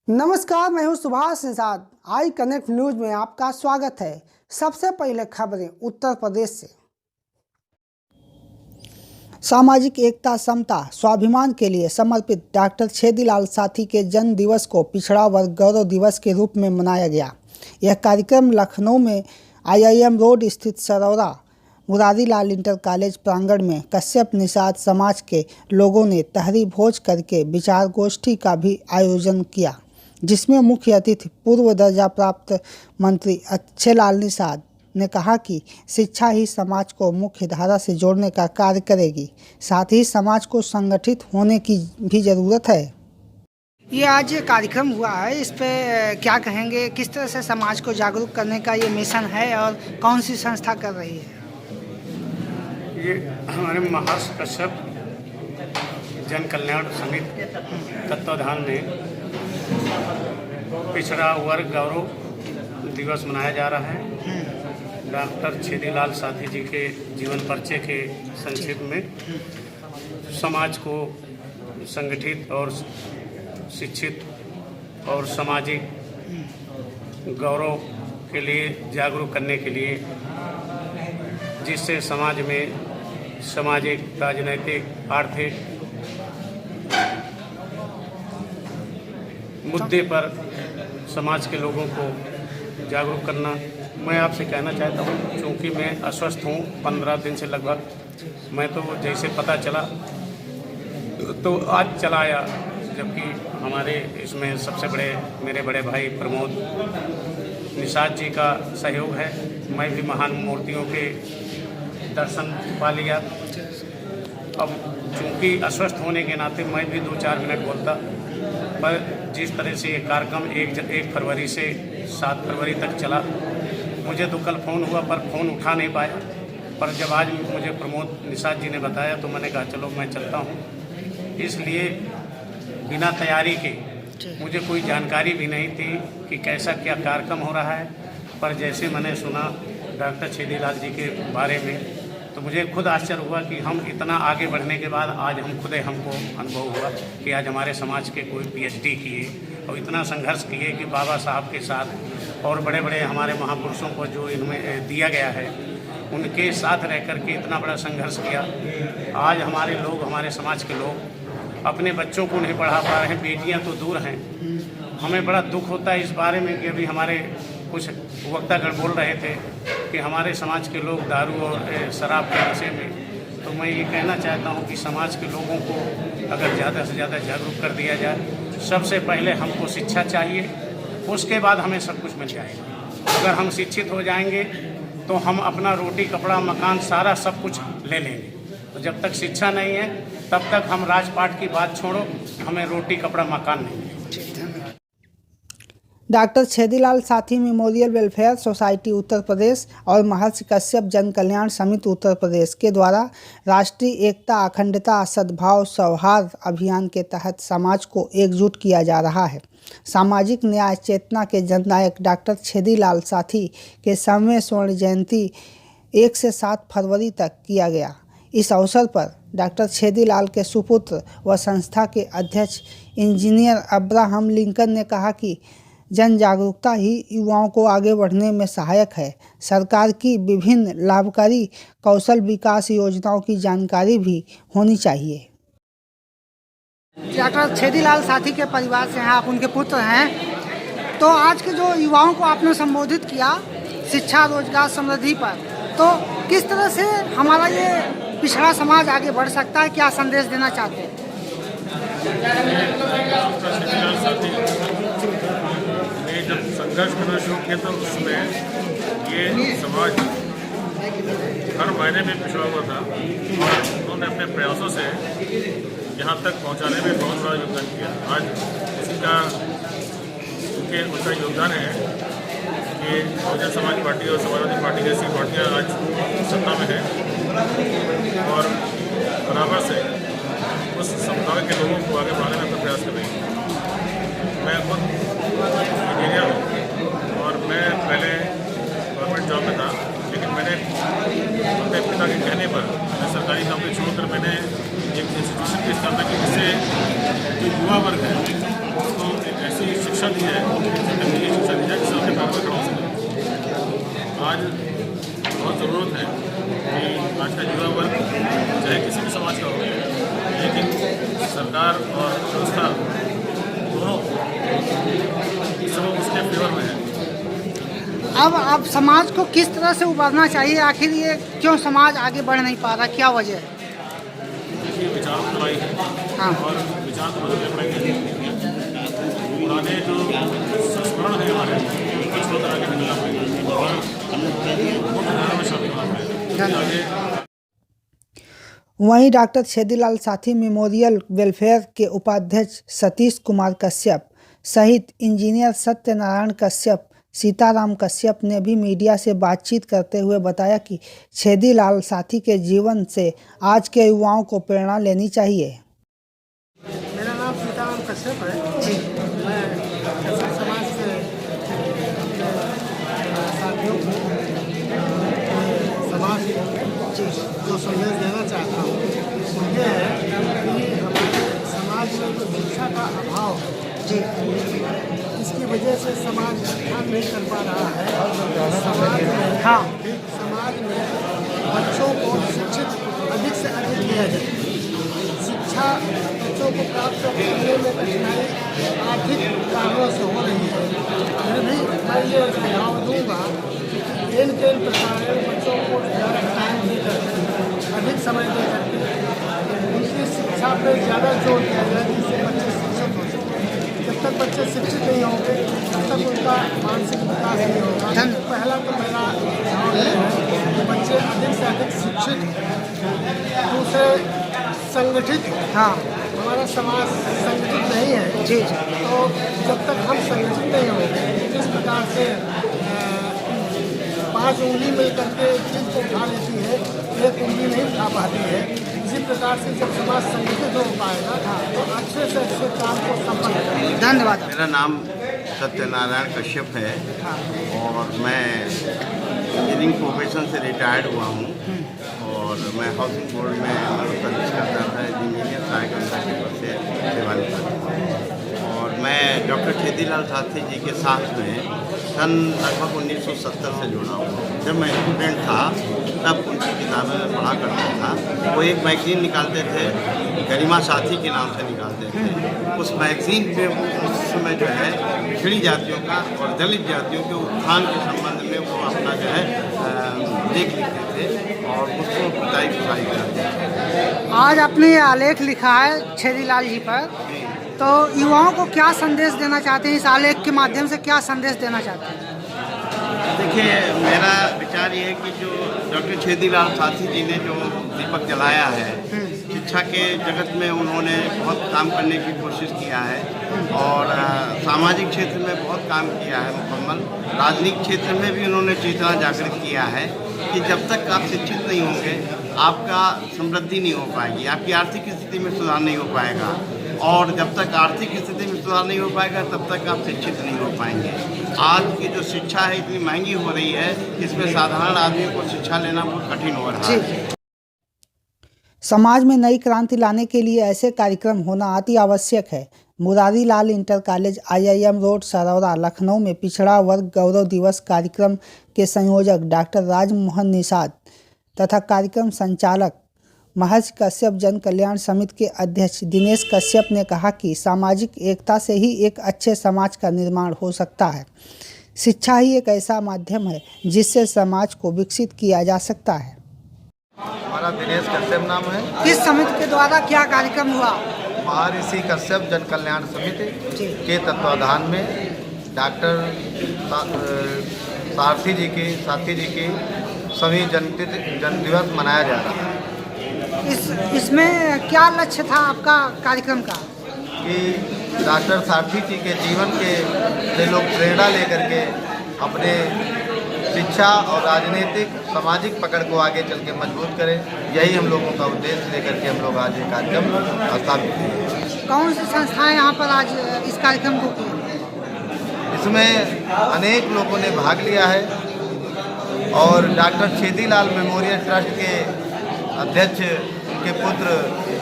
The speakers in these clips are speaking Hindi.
नमस्कार, मैं हूं Subhash Nishad. I connect news में आपका स्वागत है। सबसे पहले खबरें उत्तर प्रदेश से। सामाजिक एकता, समता, स्वाभिमान के लिए समर्पित डॉक्टर छेदीलाल साथी के जन्म दिवस को पिछड़ा वर्ग गौरव दिवस के रूप में मनाया गया। यह कार्यक्रम लखनऊ में IIM रोड स्थित सरौरा मुरारीलाल इंटर कॉलेज प्रांगण में कश्यप निषाद समाज के लोगों ने तहरी भोज करके विचार गोष्ठी का भी आयोजन किया, जिसमें मुख्य अतिथि पूर्व दर्जा प्राप्त मंत्री अच्छेलाल निषाद ने कहा कि शिक्षा ही समाज को मुख्य धारा से जोड़ने का कार्य करेगी, साथ ही समाज को संगठित होने की भी ज़रूरत है। ये आज कार्यक्रम हुआ है, इस पे क्या कहेंगे? किस तरह से समाज को जागरूक करने का ये मिशन है और कौन सी संस्था कर रही है? ये हमारे महर्षि कश्यप जन कल्याण समिति तत्वाधान में पिछड़ा वर्ग गौरव दिवस मनाया जा रहा है। डॉक्टर छेदीलाल साथी जी के जीवन परिचय के संक्षेप में समाज को संगठित और शिक्षित और सामाजिक गौरव के लिए जागरूक करने के लिए, जिससे समाज में सामाजिक, राजनैतिक, आर्थिक मुद्दे पर समाज के लोगों को जागरूक करना। मैं आपसे कहना चाहता हूँ, क्योंकि मैं अस्वस्थ हूँ 15 दिन से लगभग। मैं तो जैसे पता चला तो आज चला आया, जबकि हमारे इसमें सबसे बड़े मेरे बड़े भाई प्रमोद निषाद जी का सहयोग है। मैं भी महान मूर्तियों के दर्शन पा लिया। अब चूँकि अस्वस्थ होने के नाते मैं भी 2-4 मिनट बोलता, पर जिस तरह से ये कार्यक्रम 1 फरवरी से 7 फरवरी तक चला, मुझे तो कल फ़ोन हुआ पर फ़ोन उठा नहीं पाया। पर जब आज मुझे प्रमोद निषाद जी ने बताया तो मैंने कहा चलो मैं चलता हूँ। इसलिए बिना तैयारी के मुझे कोई जानकारी भी नहीं थी कि कैसा क्या कार्यक्रम हो रहा है। पर जैसे मैंने सुना डॉक्टर छेदीलाल जी के बारे में, तो मुझे खुद आश्चर्य हुआ कि हम इतना आगे बढ़ने के बाद आज हमको अनुभव हुआ कि आज हमारे समाज के कोई PhD किए और इतना संघर्ष किए कि बाबा साहब के साथ और बड़े बड़े हमारे महापुरुषों को जो इनमें दिया गया है, उनके साथ रह कर के इतना बड़ा संघर्ष किया। आज हमारे लोग, हमारे समाज के लोग अपने बच्चों को नहीं पढ़ा पा रहे हैं, बेटियां तो दूर हैं। हमें बड़ा दुख होता है इस बारे में कि अभी हमारे कुछ वक्तागण बोल रहे थे कि हमारे समाज के लोग दारू और शराब के नशे में। तो मैं ये कहना चाहता हूँ कि समाज के लोगों को अगर ज़्यादा से ज़्यादा जागरूक कर दिया जाए। सबसे पहले हमको शिक्षा चाहिए, उसके बाद हमें सब कुछ मिल जाएगा। अगर हम शिक्षित हो जाएंगे तो हम अपना रोटी, कपड़ा, मकान सारा सब कुछ ले लेंगे। तो जब तक शिक्षा नहीं है तब तक हम राजपाट की बात छोड़ो, हमें रोटी, कपड़ा, मकान नहीं मिलेगा। डॉक्टर छेदीलाल साथी memorial welfare society Uttar Pradesh और महर्षि कश्यप जन कल्याण समिति उत्तर प्रदेश के द्वारा राष्ट्रीय एकता, अखंडता, सद्भाव, सौहार्द अभियान के तहत समाज को एकजुट किया जा रहा है। सामाजिक न्याय चेतना के जननायक डॉक्टर छेदीलाल साथी के 100वें स्वर्ण जयंती 1 से 7 फरवरी तक किया गया। इस अवसर पर डॉक्टर छेदीलाल के सुपुत्र व संस्था के अध्यक्ष इंजीनियर अब्राहम लिंकन ने कहा कि जन जागरूकता ही युवाओं को आगे बढ़ने में सहायक है। सरकार की विभिन्न लाभकारी कौशल विकास योजनाओं की जानकारी भी होनी चाहिए। डॉक्टर छेदीलाल साथी के परिवार से हैं, आप उनके पुत्र हैं। तो आज के जो युवाओं को आपने संबोधित किया शिक्षा, रोजगार, समृद्धि पर, तो किस तरह से हमारा ये पिछड़ा समाज आगे बढ़ सकता है? क्या संदेश देना चाहते हैं? जब संघर्ष करना शुरू किया तो उसमें ये समाज हर मायने में पिछड़ा हुआ था और उन्होंने अपने प्रयासों से यहाँ तक पहुँचाने में बहुत बड़ा योगदान किया। आज उसका उनका योगदान है कि बहुजन समाज पार्टी और समाजवादी पार्टी जैसी पार्टियाँ आज सत्ता में हैं और बराबर से उस समुदाय के लोगों को आगे बढ़ाने में अपना प्रयास कर रही है। मैं खुद इंजीनियर हूँ और मैं पहले गवर्नमेंट जॉब में था, लेकिन मैंने अपने पिता के कहने पर मैं सरकारी नौकरी छोड़कर मैंने एक इंस्टीट्यूशन की स्थापना की, जिससे जो युवा वर्ग है उसको एक ऐसी शिक्षा आज बहुत ज़रूरत है कि आज का युवा वर्ग चाहे किसी भी समाज का हो, लेकिन सरकार और संस्था दोनों सब उसके फेवर में है। अब समाज को किस तरह से उभरना चाहिए? आखिर ये क्यों समाज आगे बढ़ नहीं पा रहा, क्या वजह है? देखिए, विचारों की लड़ाई है। हाँ। और विचार तो बदलने पड़ेंगे। पुराने जो संस्करण है हमारे, उनको छोड़ आगे निकलना पड़ेगा और मुख्य धारा में शामिल होना पड़ेगा। आगे वहीं डॉक्टर छेदीलाल साथी मेमोरियल वेलफेयर के उपाध्यक्ष सतीश कुमार कश्यप सहित इंजीनियर सत्यनारायण कश्यप, सीताराम कश्यप ने भी मीडिया से बातचीत करते हुए बताया कि छेदीलाल साथी के जीवन से आज के युवाओं को प्रेरणा लेनी चाहिए। मेरा नाम सीताराम कश्यप है जी। मैं कश्यप समाज से साथियों को समाज को जो संदेश देना चाहता हूँ वो ये है कि हमारे समाज में जो शिक्षा का अभाव जी, इसकी वजह से समाज ध्यान नहीं कर पा रहा है। समाज में समाज में बच्चों को शिक्षित अधिक से अधिक किया जाए। शिक्षा बच्चों को प्राप्त करने में कठिनाई आर्थिक कारणों से हो रही है। फिर भी मैं ये सुझाव दूंगा कि इन प्रकार बच्चों को ज़्यादा टाइम दे करके, अधिक समय दे करके उनकी शिक्षा पर ज़्यादा जोर दिया जाए, जिससे बच्चे शिक्षित हो सकें। जब तक बच्चे शिक्षित नहीं होंगे तब तक उनका मानसिक विकास नहीं होगा। पहला तो मेरा सुझाव ये है कि बच्चे अधिक से अधिक शिक्षित, दूसरे संगठित। हमारा समाज संगठित नहीं है जी, तो जब तक हम संगठित नहीं होंगे, जिस प्रकार से 5 उंगली मिल करके चीज को उठा लेती है, 1 उंगली नहीं उठा पाती है। इसी प्रकार से जब समाज संगठित हो पाएगा तो अच्छे से अच्छे काम को संपन्न करेंगे। धन्यवाद। मेरा नाम सत्यनारायण कश्यप है और मैं इंजीनियरिंग प्रोफेशन से रिटायर्ड हुआ हूँ और मैं हाउसिंग बोर्ड में सर्विस करता था, इंजीनियर सहायक अंतर्गत से सेवा निभाता हूँ। और मैं डॉक्टर छेदीलाल साथी जी के साथ में सन लगभग 1970 से जुड़ा हूँ। जब मैं स्टूडेंट था तब उनकी किताबें मैं पढ़ा करता था। वो एक मैगज़ीन निकालते थे, गरिमा साथी के नाम से निकालते थे। उस मैगज़ीन पे उस समय जो है पिछड़ी जातियों का और दलित जातियों के उत्थान के संबंध में वो अपना जो है लेख लिखते थे और उसको पिताई पुताई करते थे। आज आपने आलेख लिखा है छेदीलाल जी पर, तो युवाओं को क्या संदेश देना चाहते हैं? इस आलेख के माध्यम से क्या संदेश देना चाहते हैं? देखिए, मेरा विचार ये है कि जो डॉक्टर छेदीलाल साथी जी ने जो दीपक जलाया है, शिक्षा के जगत में उन्होंने बहुत काम करने की कोशिश किया है और सामाजिक क्षेत्र में बहुत काम किया है मुकम्मल। राजनीतिक क्षेत्र में भी उन्होंने चेतना जागृत किया है कि जब तक आप शिक्षित नहीं होंगे आपका समृद्धि नहीं हो पाएगी, आपकी आर्थिक स्थिति में सुधार नहीं हो पाएगा और जब तक आर्थिक स्थिति में सुधार नहीं हो पाएगा तब तक आप शिक्षित नहीं हो पाएंगे। आज की जो शिक्षा है इतनी महंगी हो रही है, इसमें साधारण आदमी को शिक्षा लेना बहुत कठिन हो रहा है। समाज में नई क्रांति लाने के लिए ऐसे कार्यक्रम होना अति आवश्यक है। Murari Lal inter college IIM road Saraura Lucknow में पिछड़ा वर्ग गौरव दिवस कार्यक्रम के संयोजक डॉक्टर राजमोहन निषाद तथा कार्यक्रम संचालक महर्षि कश्यप जन कल्याण समिति के अध्यक्ष दिनेश कश्यप ने कहा कि सामाजिक एकता से ही एक अच्छे समाज का निर्माण हो सकता है। शिक्षा ही एक ऐसा माध्यम है जिससे समाज को विकसित किया जा सकता है। हमारा दिनेश कश्यप नाम है। किस समिति के द्वारा क्या कार्यक्रम हुआ? महर्षि कश्यप जन कल्याण समिति के तत्वाधान में डॉक्टर साथी जी के सभी जन दिवस मनाया जा रहा है। इसमें क्या लक्ष्य था आपका कार्यक्रम का? कि डॉक्टर साथी जी के जीवन के से लोग प्रेरणा लेकर के अपने शिक्षा और राजनीतिक सामाजिक पकड़ को आगे चल के मजबूत करें, यही हम लोगों का उद्देश्य लेकर के हम लोग आज ये कार्यक्रम स्थापित किए। कौन सी संस्थाएं यहाँ पर आज इस कार्यक्रम को की? इसमें अनेक लोगों ने भाग लिया है और डॉक्टर छेदीलाल मेमोरियल ट्रस्ट के अध्यक्ष उनके पुत्र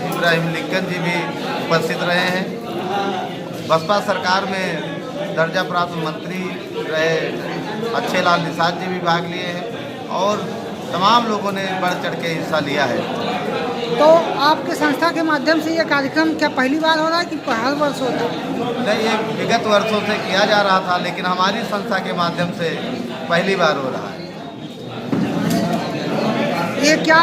इब्राहिम लिंकन जी भी उपस्थित रहे हैं। बसपा सरकार में दर्जा प्राप्त मंत्री रहे अच्छे लाल निषाद जी भी भाग लिए हैं। और तमाम लोगों ने बढ़ चढ़ के हिस्सा लिया है। तो आपके संस्था के माध्यम से ये कार्यक्रम क्या पहली बार हो रहा है कि हर वर्ष होता है? नहीं, ये विगत वर्षों से किया जा रहा था, लेकिन हमारी संस्था के माध्यम से पहली बार हो रहा है। ये क्या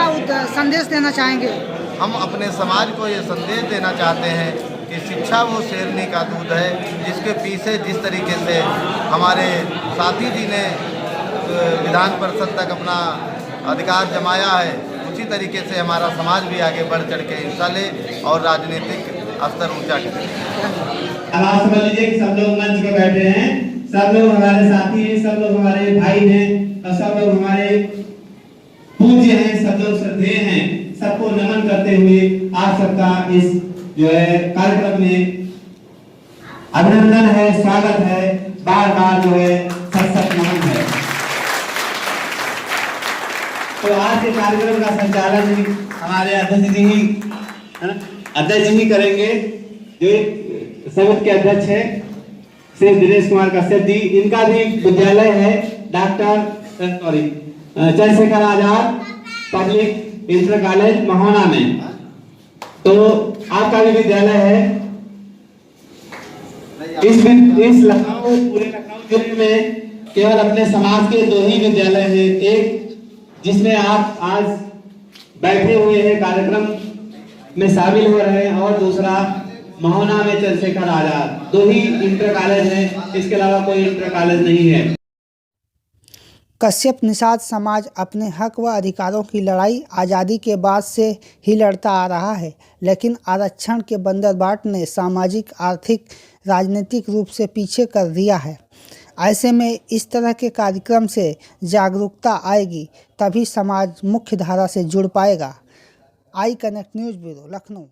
संदेश देना चाहेंगे? हम अपने समाज को ये संदेश देना चाहते हैं कि शिक्षा वो शेरनी का दूध है, जिसके पीछे जिस तरीके से हमारे साथी जी ने विधान परिषद तक अपना अधिकार जमाया है, उसी तरीके से हमारा समाज भी आगे बढ़ चढ़ के हिस्सा ले और राजनीतिक स्तर ऊंचा करे। अब आप समझ लीजिए कि सब लोग मंच पे बैठे हैं, सब लोग हमारे साथी हैं, सब लोग हमारे भाई हैं और सब लोग हमारे पूज्य हैं, सब लोग श्रद्धेय हैं। सबको नमन करते हुए आप सबका इस जो है कार्यक्रम में अभिनंदन है, स्वागत है, बार बार जो है सत नमन है। तो आज के कार्यक्रम का संचालन हमारे अध्यक्ष जी ही करेंगे, जो समिति के अध्यक्ष है श्री दिनेश कुमार कश्यप जी। इनका भी विद्यालय है Chandrashekhar Azad public inter college Mahona में। तो आपका भी विद्यालय है। इस लखनऊ पूरे लखनऊ जिले में केवल अपने समाज के 2 ही विद्यालय हैं, एक जिसमें आप आज बैठे हुए हैं कार्यक्रम में शामिल हो रहे हैं, और दूसरा महोना में चंद्रशेखर आजाद। 2 ही इंटर कॉलेज हैं, इसके अलावा कोई इंटर कॉलेज नहीं है। कश्यप निषाद समाज अपने हक व अधिकारों की लड़ाई आज़ादी के बाद से ही लड़ता आ रहा है, लेकिन आरक्षण के बंदरबाट ने सामाजिक, आर्थिक, राजनीतिक रूप से पीछे कर दिया है। ऐसे में इस तरह के कार्यक्रम से जागरूकता आएगी, तभी समाज मुख्य धारा से जुड़ पाएगा। I connect news bureau, Lucknow.